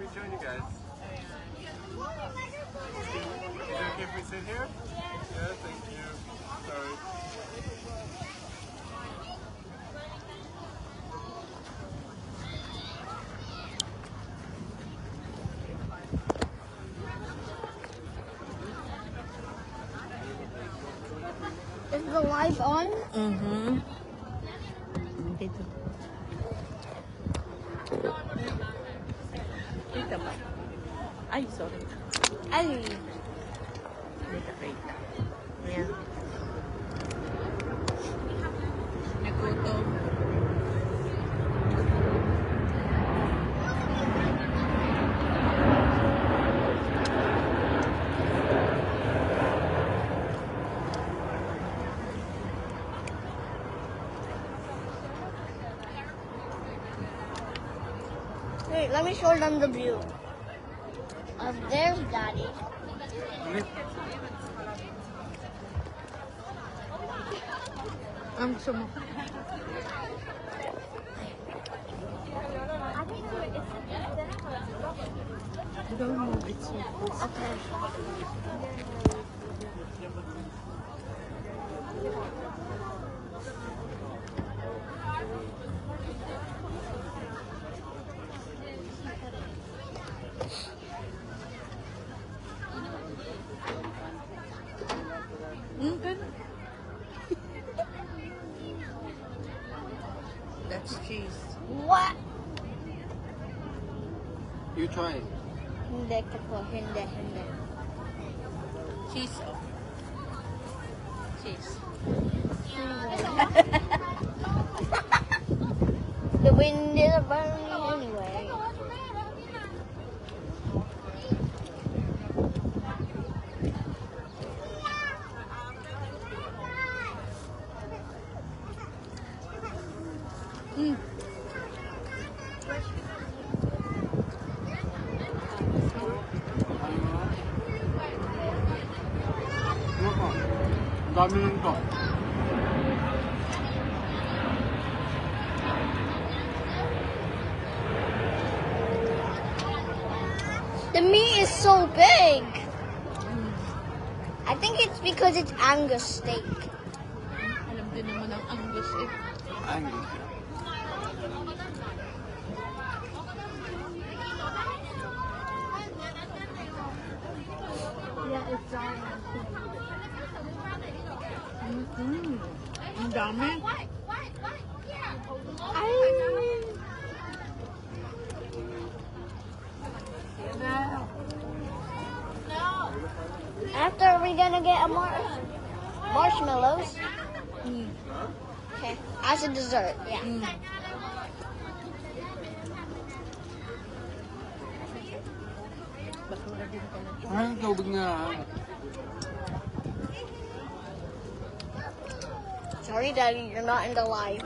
we join you guys? Is it okay if we sit here? Yeah, thank you. Sorry. Is the live on? Mm-hmm. Dito. Dito ba? Ay, sorry. Ay. Dito, wait. Ayan. Nagutom. Wait, let me show them the view. There's Daddy. Ang gusto mo? Don't move, it's so close. Okay. That's cheese. What? You try it. Hindi ko. Hindi. Cheese. Oh. Cheese. The wind is burning anyway. Ang dami nun to. The meat is so big. I think it's because it's Angus steak. Alam din naman ang Angus eh. Angus. Yeah, it's Ang dami. After, are we gonna get a marshmallows? Okay, as a dessert, yeah. Ay, tubig na. Sorry, Daddy, you're not in the live.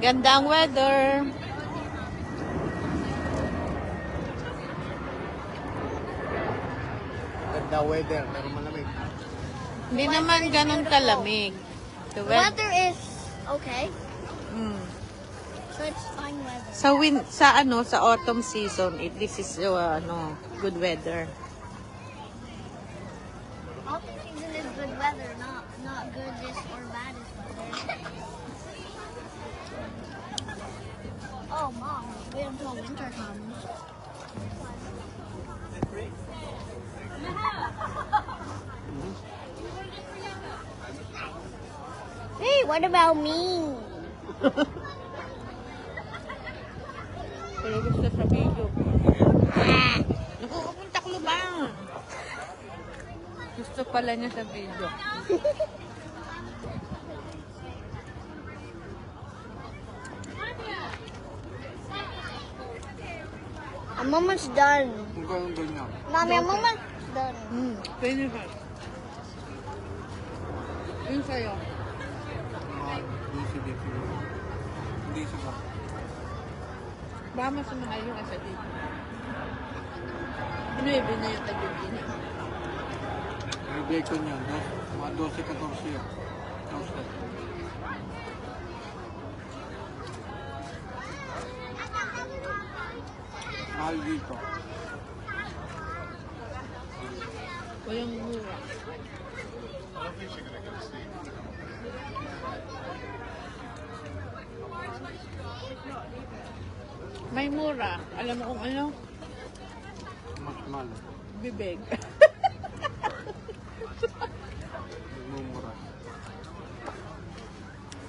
Gandang weather. Ganda weather, pero malamig. Hindi naman ganun kalamig. The The weather is okay, Mm. so it's fine weather. Sa autumn season, this is good weather. Autumn season is good weather, not good this or bad is weather. Oh, Mom, wait until winter comes. Hey, what about me? Pero gusto sa video. Nakupunta ko ba? Gusto pala niya sa video. I'm almost done. Kung kayong ganyan. Mommy, I'm almost done. Pwede ba? Yung sa'yo. Sige. Hindi siya. Baka mas mahal yung asa dito. Binuwi na yung tagin. May bacon yan. Mga 12-14 yan. Toasted. Mahal dito. Walang mura. May mura. Alam mo kung ano? Mas mahal. Bibig. Nagmumura.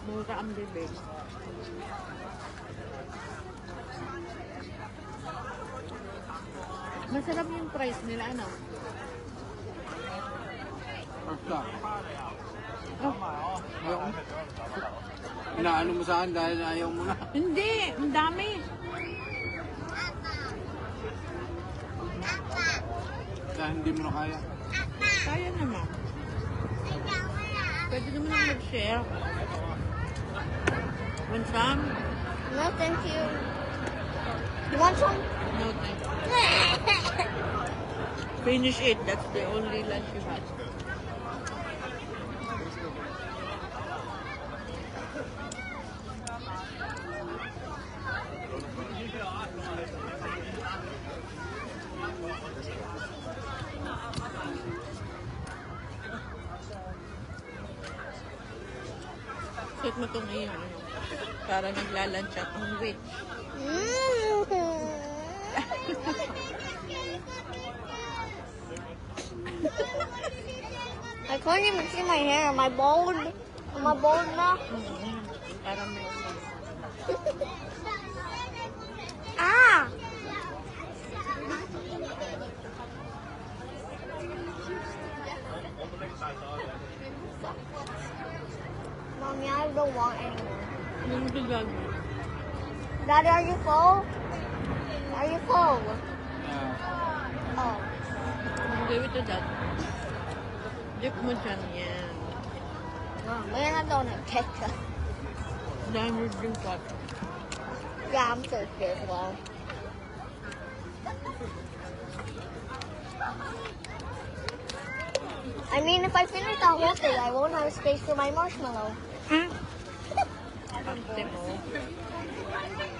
Mura ang bibig. Masarap yung price nila, ano? Basta. Oh, Ayaw mo. Inaano mo sa akin dahil ayaw mo na. hindi! Ang dami! Dahil hindi mo na kaya. Kaya naman. Pwede naman ang mag-share. Want some? No, thank you. You want some? No, thank you. Finish it. That's the only lunch you had. Suot mo itong ngayon. Ano? Para naglalunch at ang witch. I can't even see my hair. Am I bald? Am I bald now? Para may... Ah! Mommy, I don't want anymore. Yung bigang. Daddy, are you full? Are you full? Oh. Give it to dad. Dip mo dyan yan. Man, I don't have ketchup. Dahil mo drink pot. Yeah, I'm thirsty as well. I mean, if I finish that whole thing, I won't have space for my marshmallow. Ha? Ante mo.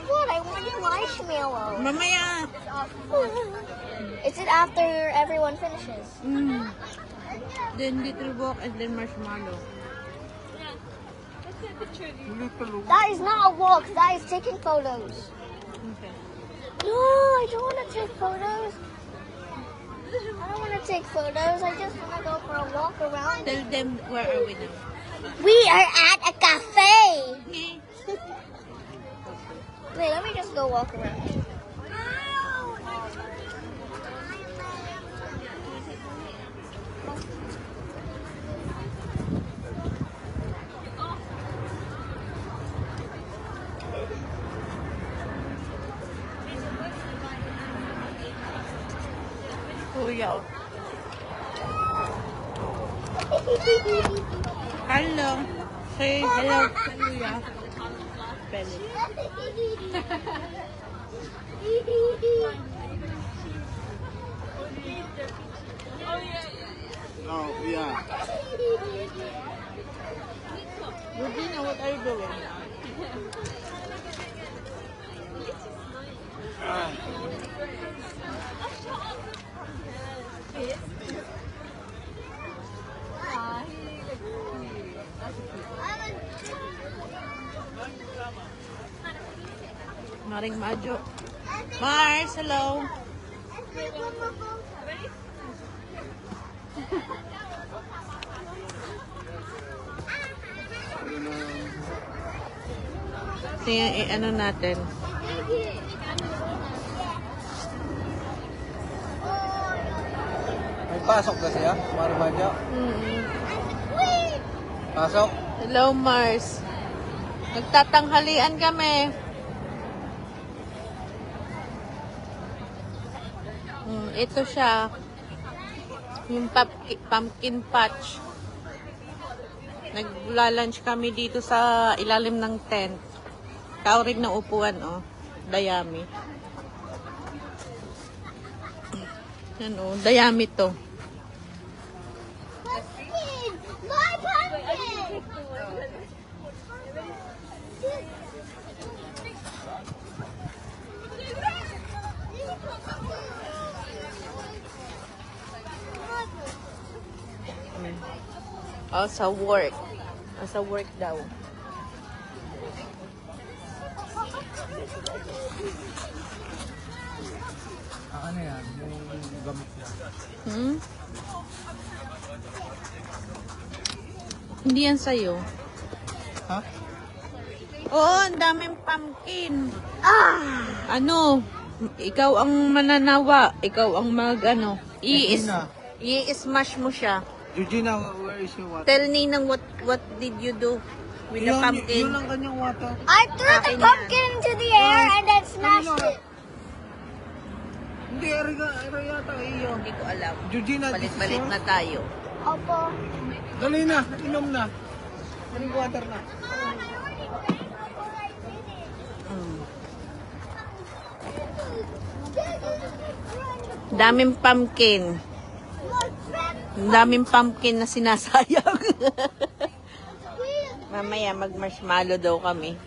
What? I want a marshmallow. Mamaya! Is it after everyone finishes? Then little walk and then marshmallow. That is not a walk. That is taking photos. Okay. No, I don't want to take photos. I don't want to take photos. I just want to go for a walk around. Tell them where are we now. We are at a cafe. Okay. Wait, let me just go walk around. Kuya. Hello. Say hello, Kuya. Belly. Oh, yeah. Regina, what are you doing? Maring Majo. Mars, hello. Sige, ano natin? May pasok na siya, Marmaja. Pasok. Hello, Mars. Nagtatanghalian kami. Ito siya. Yung pumpkin patch. Nagla-lunch kami dito sa ilalim ng tent. Kaurig na upuan, oh. Dayami. Yan, oh. Dayami to. Pumpkin! My pumpkin! Oh, sa work. Sa work daw. Ano yan? Yung gamit niya. Hindi yan sa'yo. Ha? Oo, ang daming pumpkin. Ano? Ikaw ang mananawa. Ikaw ang ano. I-smash mo siya. Georgina, where is your water? Tell Ninang what did you do with the pumpkin? Yun lang kanyang water. I threw the Akin pumpkin into the air and then smashed it. Hindi, ero yata iyo. Hindi ko alam. Georgina, Palit-palit na tayo. Opo. Dali na, inom na. Drink water na. Daming pumpkin. Daming pumpkin na sinasayang. Mamaya mag-marshmallow daw kami.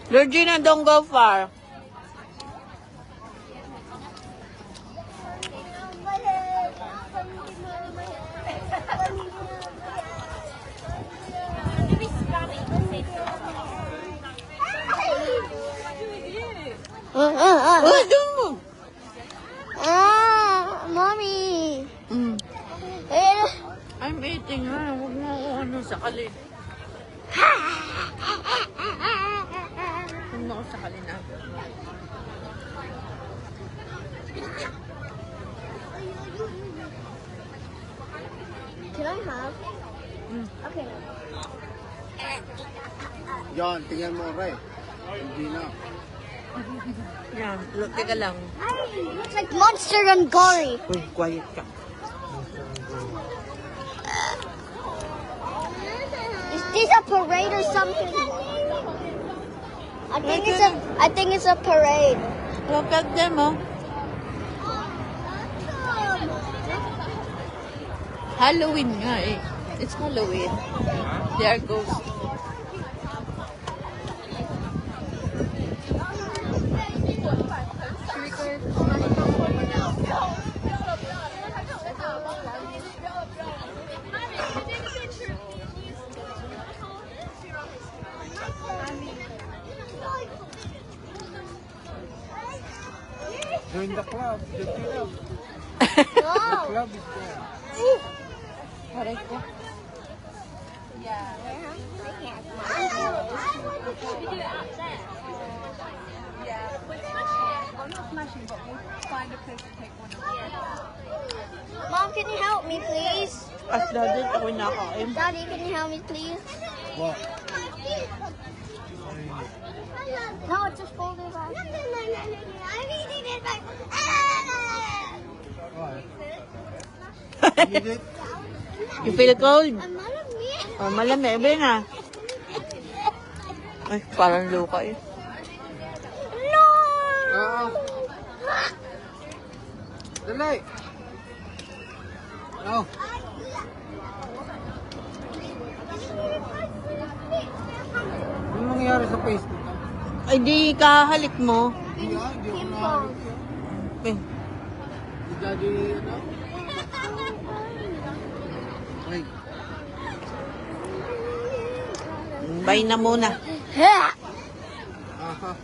Georgina, don't go far. Oh, don't move. Mommy. I'm eating ha. Huwag mo ako ano sakali. Huwag mo ako sakali na. Can I have? Okay. John, tingnan mo, Ray. Georgina. Yan, teka lang. Looks like Monster and Gory. Uy, quiet ka. Is this a parade or something? I think it's a parade. Look at them, oh. Halloween nga eh. It's Halloween. They are ghosts. Join the club. The club. No. Club is there. Aray ko. Mom, can you help me, please? As daddy, ako nakain. Daddy, can you help me, please? What? No, it's just folded back. What? You need it? You feel cold? I'm not a man. Oh, malamig. Ebe na. Ay, parang luka eh. No! Dali! Oh. Ano nangyari sa Facebook? Ay, di kahalik mo. Hindi ako Pimples. nahalit. Eh, Di daddy, ano? Ay. bye na muna. Yeah. Aha.